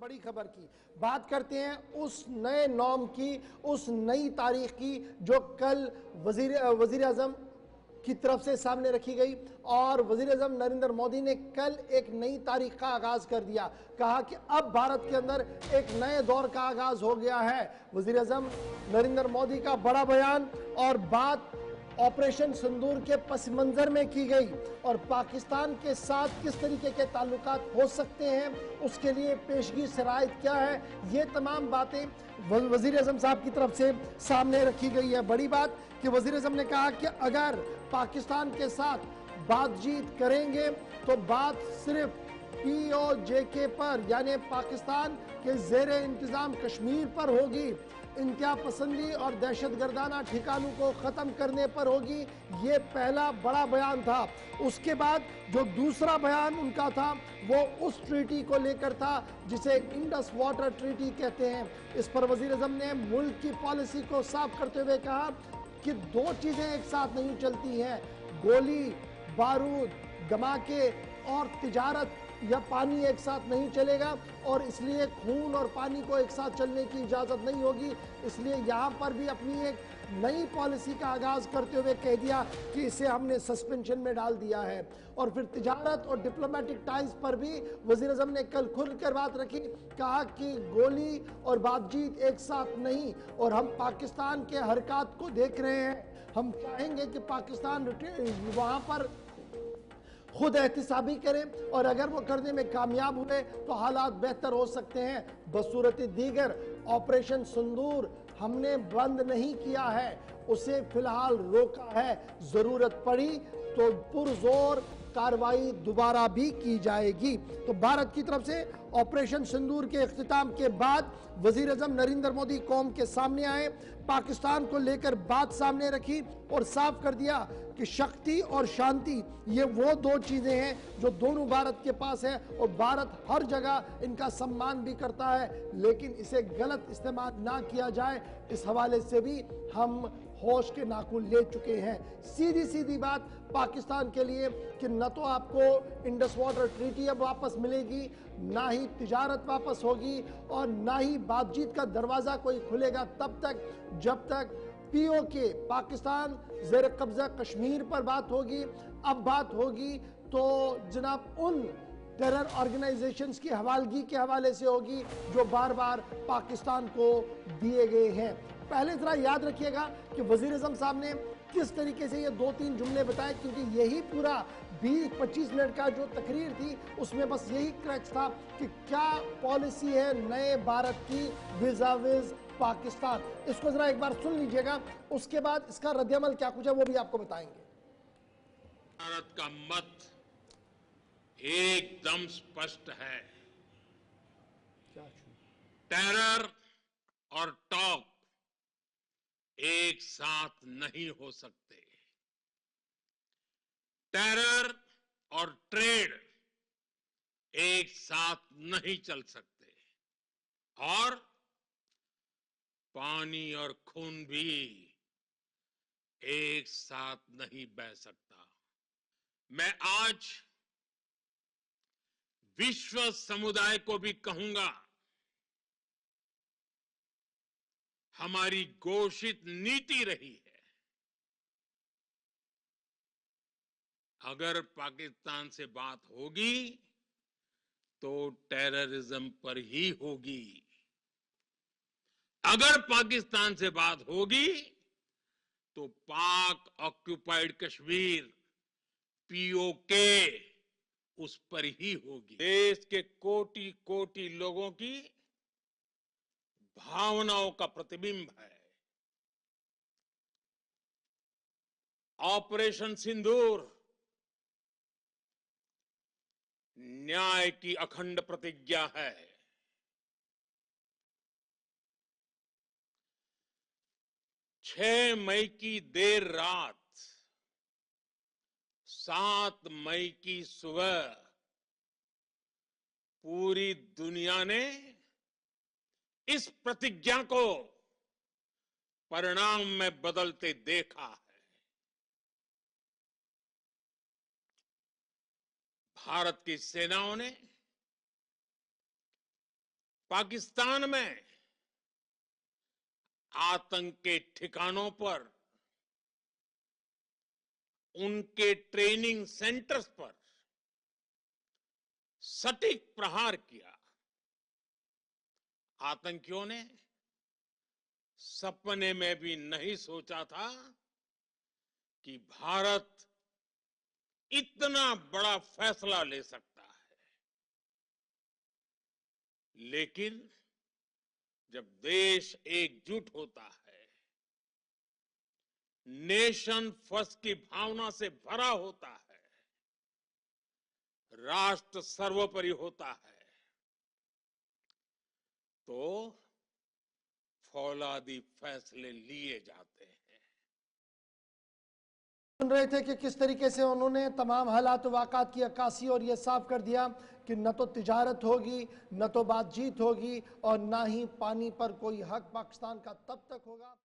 बड़ी खबर की बात करते हैं, उस नए नॉर्म की, उस नई तारीख की जो कल वजीर आजम की तरफ से सामने रखी गई। और वजीर आजम नरेंद्र मोदी ने कल एक नई तारीख का आगाज कर दिया। कहा कि अब भारत के अंदर एक नए दौर का आगाज हो गया है। वजीर आजम नरेंद्र मोदी का बड़ा बयान और बात ऑपरेशन सिंदूर के पस मंजर में की गई और पाकिस्तान के साथ किस तरीके के ताल्लुकात हो सकते हैं, उसके लिए पेशगी शराइत क्या है, ये तमाम बातें वजीर आजम साहब की तरफ से सामने रखी गई है। बड़ी बात कि वजीर आजम ने कहा कि अगर पाकिस्तान के साथ बातचीत करेंगे तो बात सिर्फ POJK पर यानी पाकिस्तान के जेर इंतजाम कश्मीर पर होगी, इंतहा पसंदी और दहशतगर्दाना ठिकानों को खत्म करने पर होगी। ये पहला बड़ा बयान था। उसके बाद जो दूसरा बयान उनका था वो उस ट्रीटी को लेकर था जिसे इंडस वाटर ट्रीटी कहते हैं। इस पर वजीर आजम ने मुल्क की पॉलिसी को साफ करते हुए कहा कि दो चीजें एक साथ नहीं चलती हैं, गोली बारूद धमाके और तिजारत या पानी एक साथ नहीं चलेगा, और इसलिए खून और पानी को एक साथ चलने की इजाजत नहीं होगी। इसलिए यहाँ पर भी अपनी एक नई पॉलिसी का आगाज करते हुए कह दिया कि इसे हमने सस्पेंशन में डाल दिया है। और फिर तिजारत और डिप्लोमेटिक टाइज पर भी वजीर आजम ने कल खुलकर बात रखी। कहा कि गोली और बातचीत एक साथ नहीं, और हम पाकिस्तान के हरकत को देख रहे हैं। हम चाहेंगे कि पाकिस्तान वहां पर खुद एहतिसाबी करें, और अगर वो करने में कामयाब हुए तो हालात बेहतर हो सकते हैं। बसूरत दीगर ऑपरेशन सिंदूर हमने बंद नहीं किया है, उसे फिलहाल रोका है। जरूरत पड़ी तो पुरजोर कार्रवाई दोबारा भी की जाएगी। तो भारत की तरफ से ऑपरेशन सिंदूर के इख्तिताम के बाद वजीर आजम नरेंद्र मोदी कौम के सामने आए, पाकिस्तान को लेकर बात सामने रखी और साफ कर दिया कि शक्ति और शांति ये वो दो चीजें हैं जो दोनों भारत के पास है, और भारत हर जगह इनका सम्मान भी करता है, लेकिन इसे गलत इस्तेमाल ना किया जाए, इस हवाले से भी हम होश के नाखून ले चुके हैं। सीधी सीधी बात पाकिस्तान के लिए कि न तो आपको इंडस वाटर ट्रीटी अब वापस मिलेगी, ना ही तिजारत वापस होगी, और ना ही बातचीत का दरवाजा कोई खुलेगा तब तक जब तक POK पाकिस्तान जेर कब्जा कश्मीर पर बात होगी। अब बात होगी तो जनाब उन टेरर ऑर्गेनाइजेशंस की हवालगी के हवाले से होगी जो बार बार पाकिस्तान को दिए गए हैं। पहले जरा याद रखिएगा कि वजीर आजम साहब ने किस तरीके से ये दो तीन जुमले बताए, क्योंकि यही पूरा 20-25 मिनट का जो तकरीर थी उसमें बस यही क्रैक्स था कि क्या पॉलिसी है नए भारत की विज़ाविज़ पाकिस्तान। इसको जरा एक बार सुन लीजिएगा, उसके बाद इसका रद्दअमल क्या कुछ है वो भी आपको बताएंगे। भारत का मत एकदम स्पष्ट है। टेरर और टॉक एक साथ नहीं हो सकते। टेरर और ट्रेड एक साथ नहीं चल सकते, और पानी और खून भी एक साथ नहीं बह सकता। मैं आज विश्व समुदाय को भी कहूंगा, हमारी घोषित नीति रही है, अगर पाकिस्तान से बात होगी तो टेररिज्म पर ही होगी। अगर पाकिस्तान से बात होगी तो पाक ऑक्युपाइड कश्मीर POK उस पर ही होगी। देश के कोटि कोटि लोगों की भावनाओं का प्रतिबिंब है। ऑपरेशन सिंदूर न्याय की अखंड प्रतिज्ञा है। 6 मई की देर रात, 7 मई की सुबह पूरी दुनिया ने इस प्रतिज्ञा को परिणाम में बदलते देखा है। भारत की सेनाओं ने पाकिस्तान में आतंक के ठिकानों पर, उनके ट्रेनिंग सेंटर्स पर सटीक प्रहार किया। आतंकियों ने सपने में भी नहीं सोचा था कि भारत इतना बड़ा फैसला ले सकता है। लेकिन जब देश एकजुट होता है, नेशन फर्स्ट की भावना से भरा होता है, राष्ट्र सर्वोपरि होता है, तो फौलादी फैसले लिए जाते हैं। सुन रहे थे कि किस तरीके से उन्होंने तमाम हालात वाक़ात की अक्कासी और ये साफ कर दिया कि न तो तिजारत होगी, न तो बातचीत होगी और ना ही पानी पर कोई हक पाकिस्तान का तब तक होगा।